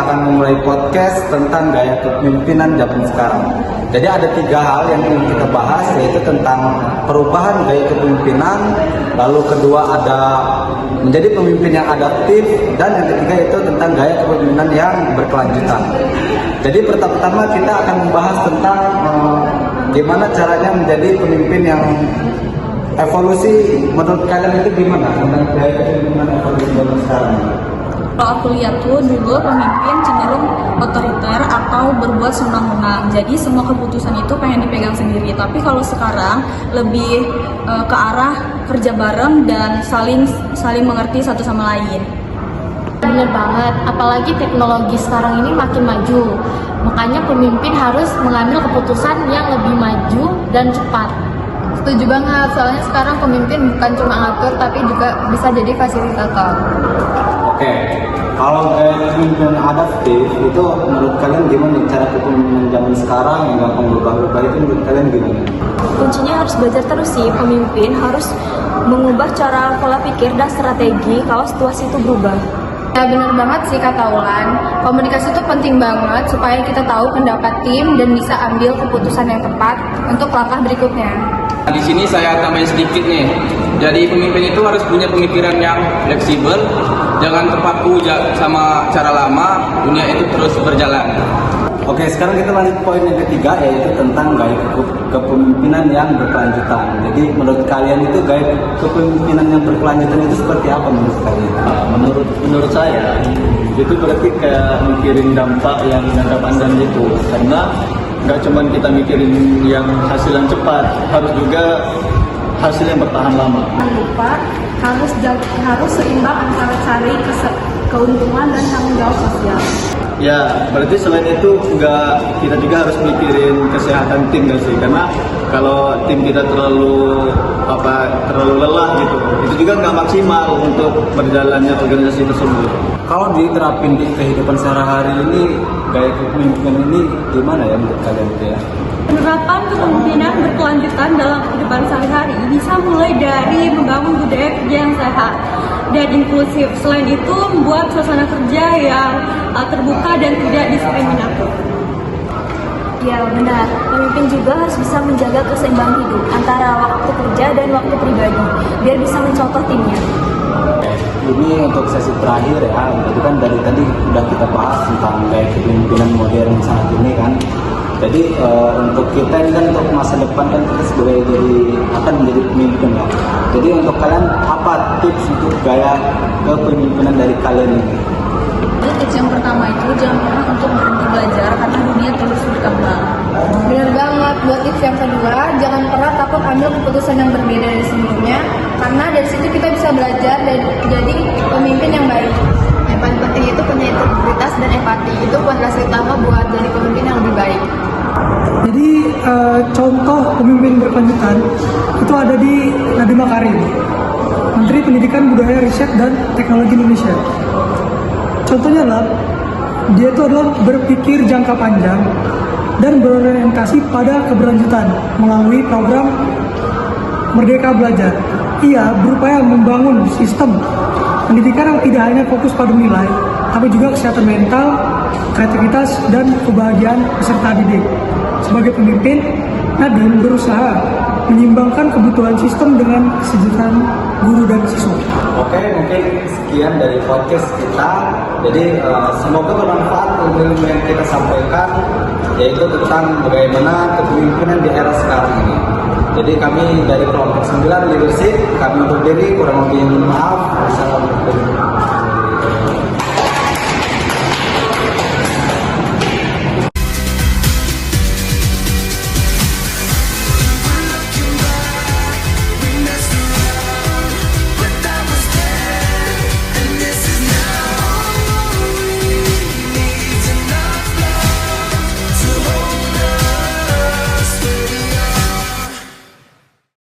akan memulai podcast tentang gaya kepemimpinan zaman sekarang. Jadi ada 3 hal yang ingin kita bahas, yaitu tentang perubahan gaya kepemimpinan, lalu kedua ada menjadi pemimpin yang adaptif, dan yang ketiga itu tentang gaya kepemimpinan yang berkelanjutan. Jadi pertama-tama kita akan membahas tentang gimana caranya menjadi pemimpin yang evolusi. Menurut kalian itu gimana tentang gaya kepemimpinan evolusi zaman sekarang? Kalau aku lihat tuh dulu pemimpin cenderung otoriter atau berbuat senang-senang. Jadi semua keputusan itu pengen dipegang sendiri. Tapi kalau sekarang lebih ke arah kerja bareng dan saling mengerti satu sama lain. Bener banget, apalagi teknologi sekarang ini makin maju. Makanya pemimpin harus mengambil keputusan yang lebih maju dan cepat. Setuju banget, soalnya sekarang pemimpin bukan cuma ngatur tapi juga bisa jadi fasilitator. Oke, kalau gaya kepemimpinan adaptif itu menurut kalian gimana cara kepemimpinan zaman sekarang yang gampang berubah-ubah itu menurut kalian gimana? Kuncinya harus belajar terus sih, pemimpin harus mengubah cara pola pikir dan strategi kalau situasi itu berubah. Ya bener banget sih kata Ulan, komunikasi itu penting banget supaya kita tahu pendapat tim dan bisa ambil keputusan yang tepat untuk langkah berikutnya. Di sini saya tambahin sedikit nih. Jadi pemimpin itu harus punya pemikiran yang fleksibel, jangan terpaku sama cara lama, dunia itu terus berjalan. Oke, sekarang kita lanjut poin yang ketiga, yaitu tentang gaya kepemimpinan yang berkelanjutan. Jadi menurut kalian itu gaya kepemimpinan yang berkelanjutan itu seperti apa menurut kalian? Menurut saya itu berarti kayak mikirin dampak yang jangka panjang gitu, karena nggak cuma kita mikirin yang hasil yang cepat, harus juga hasil yang bertahan lama. Jangan lupa harus seimbang antara cari keuntungan dan tanggung jawab sosial. Ya, berarti selain itu kita juga harus mikirin kesehatan tim nggak sih? Karena kalau tim kita terlalu lelah gitu, itu juga nggak maksimal untuk berjalannya organisasi tersebut. Kalau diterapin di kehidupan sehari-hari ini, gaya kepemimpinan ini gimana ya menurut kalian itu ya? Penerapan kepemimpinan berkelanjutan dalam kehidupan sehari-hari bisa mulai dari membangun budaya kerja yang sehat dan inklusif. Selain itu, membuat suasana kerja yang terbuka dan tidak diskriminatif. Ya benar, pemimpin juga harus bisa menjaga keseimbangan hidup antara waktu kerja dan waktu pribadi, biar bisa mencontoh timnya. Ini untuk sesi terakhir ya, jadi kan dari tadi sudah kita bahas tentang gaya kepemimpinan modern saat ini kan. Jadi untuk kita ini kan untuk masa depan kan kita akan menjadi pemimpin ya. Jadi untuk kalian apa tips untuk gaya kepemimpinan dari kalian ini? Tips yang pertama itu jangan pernah untuk berhenti belajar karena dunia terus berkembang. Bener banget, buat tips yang kedua, jangan pernah takut ambil keputusan yang berbeda dari sebelumnya, karena dari situ kita bisa belajar dan jadi pemimpin yang baik. Yang paling penting itu punya integritas dan empati, itu fondasi utama buat jadi pemimpin yang lebih baik. Jadi contoh pemimpin berkelanjutan itu ada di Nadiem Makarim, Menteri Pendidikan Budaya Riset dan Teknologi Indonesia. Contohnya adalah dia itu adalah berpikir jangka panjang dan berorientasi pada keberlanjutan melalui program Merdeka Belajar. Ia berupaya membangun sistem pendidikan yang tidak hanya fokus pada nilai, tapi juga kesehatan mental, kreativitas, dan kebahagiaan peserta didik. Sebagai pemimpin, Nadiem berusaha menyimbangkan kebutuhan sistem dengan kesejahteraan guru dan siswa. Oke, mungkin sekian dari podcast kita. Jadi semoga bermanfaat ilmu yang kita sampaikan, yaitu tentang bagaimana kepemimpinan di era sekarang ini. Jadi kami dari kelompok 9 Leadership, kami undur diri, kurang lebih maaf. Wassalamualaikum.